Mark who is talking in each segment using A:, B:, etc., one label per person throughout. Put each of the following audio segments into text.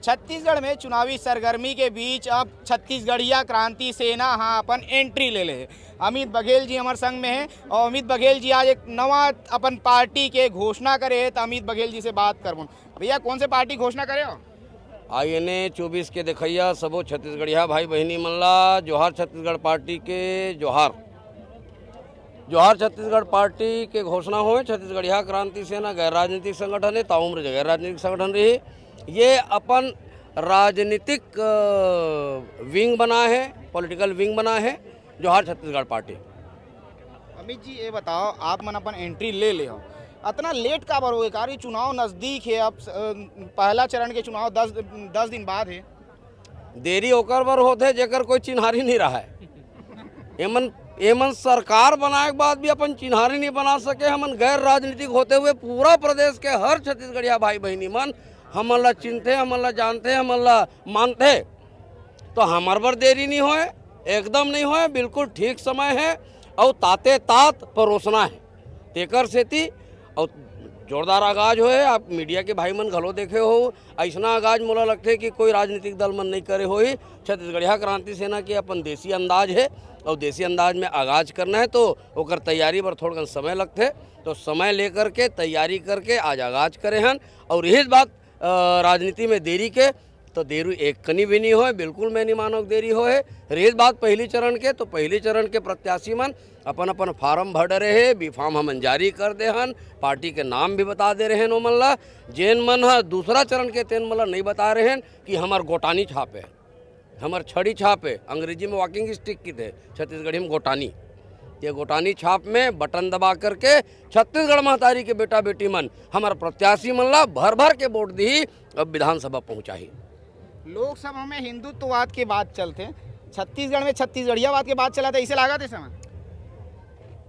A: छत्तीसगढ़ में चुनावी सरगर्मी के बीच अब छत्तीसगढ़िया क्रांति सेना हाँ अपन एंट्री ले ले। अमित बघेल जी हमारे संग में हैं और अमित बघेल जी आज एक नवा अपन पार्टी के घोषणा करे है, तो अमित बघेल जी से बात करबो। भैया कौन से पार्टी घोषणा करे हो?
B: INA 24 के देखैया सबो छत्तीसगढ़िया भाई बहनी मन ला जोहार। छत्तीसगढ़ पार्टी के जोहार। जोहार छत्तीसगढ़ पार्टी के घोषणा होए। छत्तीसगढ़िया क्रांति सेना गैर राजनीतिक संगठन है, ताउम्र गैर राजनीतिक संगठन रही। ये अपन राजनीतिक विंग बना है, पॉलिटिकल विंग बना है जोहार छत्तीसगढ़ पार्टी।
A: अमित जी ये बताओ, आप मन अपन एंट्री ले ले हो, इतना लेट का बार हो गया? कार्य चुनाव नजदीक है, अब पहला चरण के चुनाव 10 दिन बाद है।
B: देरी होकर बर होते जेकर कोई चिन्हारी नहीं रहा है। एमन सरकार बनाए के बाद भी अपन चिन्हारी नहीं बना सके। हमन गैर राजनीतिक होते हुए पूरा प्रदेश के हर छत्तीसगढ़िया भाई बहनी मन हमन ला चिन्हते, हमन ला जानते, हमन ला मानते। तो हमार बर देरी नहीं होए, एकदम नहीं होए, बिल्कुल ठीक समय है और ताते तात परोसना है। तेकर सेती और जोरदार आगाज होए। आप मीडिया के भाई मन घलो देखे हो, ऐसा आगाज मोला लगते कि कोई राजनीतिक दल मन नहीं करे होई। छत्तीसगढ़िया क्रांति सेना के अपन देसी अंदाज है और देसी अंदाज में आगाज करना है तो ओकर तैयारी पर थोड़ा समय लगते। तो समय लेकर के तैयारी करके आज आगाज करे हन। और यही बात राजनीति में देरी के तो देरी एक कनी भी नहीं होए, बिल्कुल मैं नहीं मानो देरी होए। रही बात पहली चरण के, तो पहली चरण के प्रत्याशी मन अपन अपन फार्म भर रहे, बी फार्म हमन जारी कर दे हन, पार्टी के नाम भी बता दे रहे हैं। ओमन ला जेन मन ह दूसरा चरण के तेन मन नहीं बता रहे हैं कि हमार गोटानी छाप है, हमार छड़ी छाप है। अंग्रेजी में वॉकिंग स्टिक की थे, छत्तीसगढ़ी में गोटानी। ये गोटानी छाप में बटन दबा करके छत्तीसगढ़ महतारी के बेटा बेटी मन हमार प्रत्याशी मन ला भर भर के वोट दी, अब विधानसभा पहुँचाही।
A: लोकसभा में हिंदुत्ववाद के बात चलते, छत्तीसगढ़ में छत्तीसगढ़ियावाद के बात चला था, इसे लगा थे समय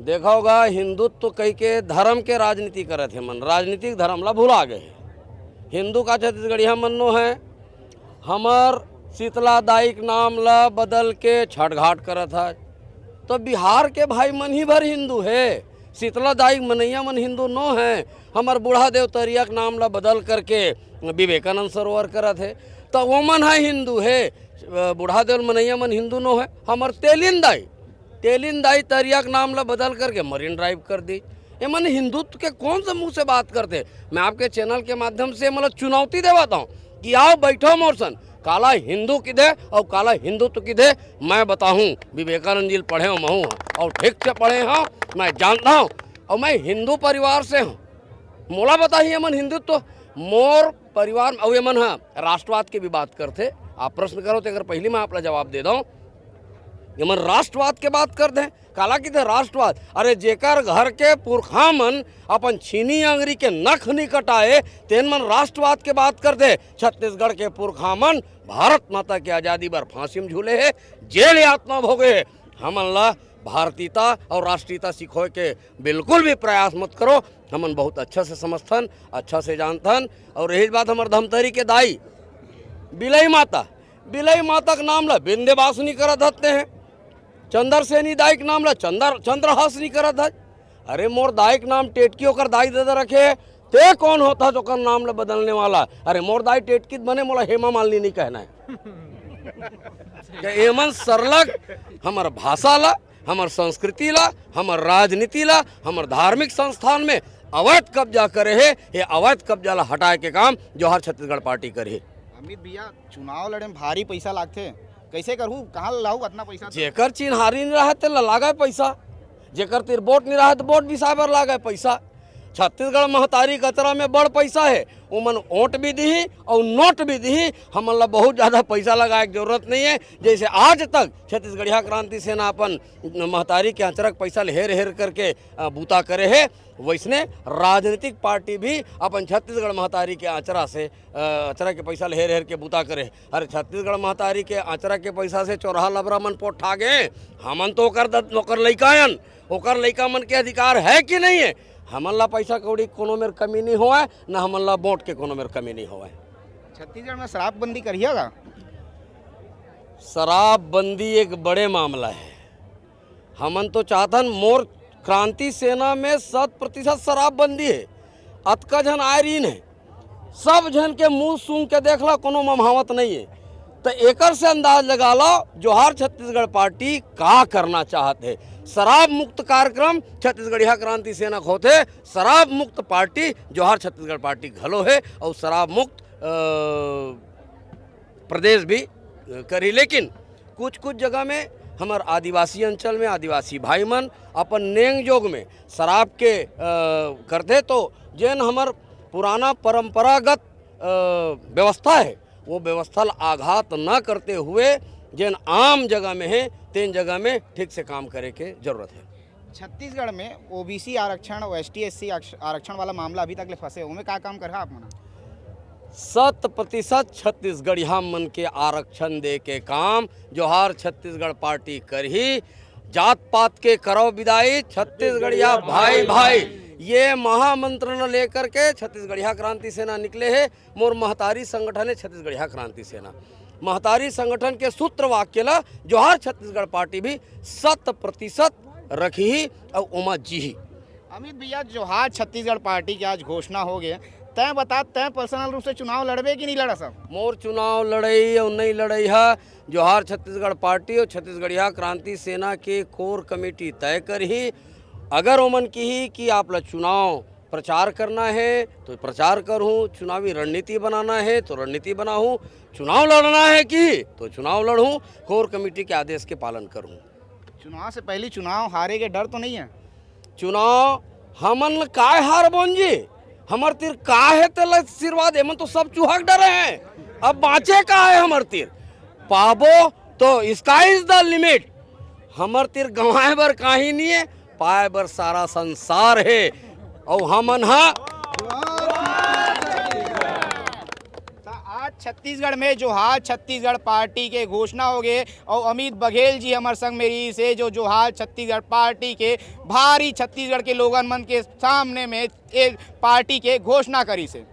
B: देखा होगा। हिंदुत्व कई के धर्म के राजनीति करे थे मन, राजनीतिक धर्म ला भुला गए। हिंदू का छत्तीसगढ़िया मन्नो है। हमार शीतला दाई के नाम ला बदल के छठ घाट करत है, तो बिहार के भाई मन ही भर हिंदू है। शीतला दाई मनैया मन हिंदू नो है। हमार बूढ़ा देव तरिया के नाम ला बदल करके विवेकानंद सरोवर करत है, तो वो मन है हिंदू है। बूढ़ा देव मनैया मन हिंदू नो है। हमार तेलिन दाई तरिया के नाम ला बदल करके मरीन ड्राइव कर दी। ये मन हिंदुत्व के कौन से मुंह से बात करते? मैं आपके चैनल के माध्यम से मतलब चुनौती देवाता हूँ कि आओ बैठो मोरसन, काला हिंदू किधे और काला हिंदुत्व किधे मैं बताऊँ। विवेकानंद जी पढ़े हूँ महू और ठीक से पढ़े हूँ, मैं जानता हूँ और मैं हिंदू परिवार से हूँ। मोला बताइए मन हिंदुत्व मोर परिवार और ये मन हाँ राष्ट्रवाद की भी बात करते। आप प्रश्न करो तो अगर पहली मैं आप जवाब दे दूँ, ये मन राष्ट्रवाद के बात कर दें। काला की थे राष्ट्रवाद? अरे जेकर घर के पुरखा मन अपन छीनी अंगरी के नख नहीं कटाए तेन मन राष्ट्रवाद के बात कर दे। छत्तीसगढ़ के पुरखा मन भारत माता के आज़ादी पर फांसी में झूले है, जेल यातना भोगे। हमन ला भारतीयता और राष्ट्रीयता सिखोए के बिल्कुल भी प्रयास मत करो। हमन बहुत अच्छा से समझथन, अच्छा से जानथन। और यही बात हमारे धमतरी के दाई बिलई माता के नाम ला विंध्यवासिनी करत हते हैं। चंद्रसेनी दाई के नाम ला चंद्रहासिनी करत है। अरे मोर दाई के नाम टेटकी होकर दाई दे रखे, ते कौन होता है जो कर नाम ला बदलने वाला? अरे मोर दाई टेटकी बने, मोला हेमा मालिनी नहीं कहना है। एमन सरलग हमार भाषा ला, हमार संस्कृति ला, हमार राजनीति ला, हमार धार्मिक संस्थान में अवैध कब्जा करे है। ये अवैध कब्जा ला हटाए के काम जोहार छत्तीसगढ़ पार्टी करे।
A: अमित भैया चुनाव लड़े में भारी पैसा लागते, कैसे करूँ, कहाँ लाऊँ इतना पैसा?
B: जेकर चिन्हारी नहीं रहा तो लागे पैसा, जेकर तिर वोट नहीं रहा तो वोट भी साबर लागे पैसा। छत्तीसगढ़ महतारी कचरा में बड़ पैसा है, उमन वोट भी दी और नोट भी दी। हमन ला बहुत ज़्यादा पैसा लगाए की जरूरत नहीं है। जैसे आज तक छत्तीसगढ़िया क्रांति सेना अपन महतारी के अचरक पैसा हेर हेर करके बूता करे है, वैसने राजनीतिक पार्टी भी अपन छत्तीसगढ़ महतारी के आचरा के पैसा हेर हेर के बूता करे। अरे छत्तीसगढ़ महतारी के आचरा के पैसा से चौराहा लबरा मन पोट ठागे। हमन तो ओकर लइकायन, ओकर लइका मन के अधिकार है कि नहीं है? हमन ला पैसा कौड़ी कोनो मेर कमी नहीं होए, न हमन ला वोट के कोनो मेर कमी नहीं होए।
A: छत्तीसगढ़ में शराबबंदी करिएगा?
B: शराबबंदी एक बड़े मामला है। हमन तो चाहतन मोर क्रांति सेना में 100% शराबबंदी है। अतका जन आयरीन है सब जन के मुंह सूंघ के देख लो, कोनो ममहावत नहीं है। तो एकर से अंदाज लगा लो जोहार छत्तीसगढ़ पार्टी का करना चाहते। शराब मुक्त कार्यक्रम छत्तीसगढ़िया क्रांति सेना होते, शराब मुक्त पार्टी जोहार छत्तीसगढ़ पार्टी घलो है, और शराब मुक्त प्रदेश भी करी। लेकिन कुछ कुछ जगह में हमार आदिवासी अंचल में आदिवासी भाई मन अपन नेंग जोग में शराब के करते, तो जैन हमार पुराना परंपरागत व्यवस्था है वो व्यवस्था आघात न करते हुए जैन आम जगह में है तेन जगह में ठीक से काम करे के जरूरत है।
A: छत्तीसगढ़ में ओबीसी आरक्षण और ST/SC आरक्षण वाला मामला अभी तक ले फंसे हुए, का काम कर रहा आप मना?
B: 100% छत्तीसगढ़िया मन के आरक्षण दे के काम जोहार छत्तीसगढ़ पार्टी कर ही। जात पात के करो विदाई, छत्तीसगढ़िया भाई भाई ये महामंत्र न लेकर के छत्तीसगढ़िया क्रांति सेना निकले है। मोर महतारी संगठन है छत्तीसगढ़िया क्रांति सेना। महतारी संगठन के सूत्र वाक्य ला जोहार छत्तीसगढ़ पार्टी भी 100% रखी ही और उमा जी ही।
A: अमित भैया, जोहार छत्तीसगढ़ पार्टी की आज घोषणा हो गया, तय बता, तय पर्सनल रूप से चुनाव लड़बे कि नहीं लड़ा? सब
B: मोर चुनाव लड़ई और नहीं लड़ई है जोहार छत्तीसगढ़ पार्टी और छत्तीसगढ़िया क्रांति सेना के कोर कमेटी तय कर ही। अगर ओमन की ही कि आप ला चुनाव प्रचार करना है तो प्रचार करूँ, चुनावी रणनीति बनाना है तो रणनीति बनाऊँ, चुनाव लड़ना है कि तो चुनाव लड़ूँ, कोर कमेटी के आदेश के पालन करूँ।
A: चुनाव से पहले चुनाव हारे के डर तो नहीं है?
B: चुनाव हमन काय हार बोन जी, हमर तीर का है तेल आशीर्वाद, एमन तो सब चूहक डरे हैं, अब बाँचे का है हमर तीर, पाबो तो स्काई इज द लिमिट। हमर तीर गंवाए बर काही नहीं है, पाए बर सारा संसार है। और हमन
A: आज छत्तीसगढ़ में जोहार छत्तीसगढ़ पार्टी के घोषणा हो गए और अमित बघेल जी हमारे संग मेरी से जो जोहार छत्तीसगढ़ पार्टी के भारी छत्तीसगढ़ के लोगन मन के सामने में एक पार्टी के घोषणा करी से।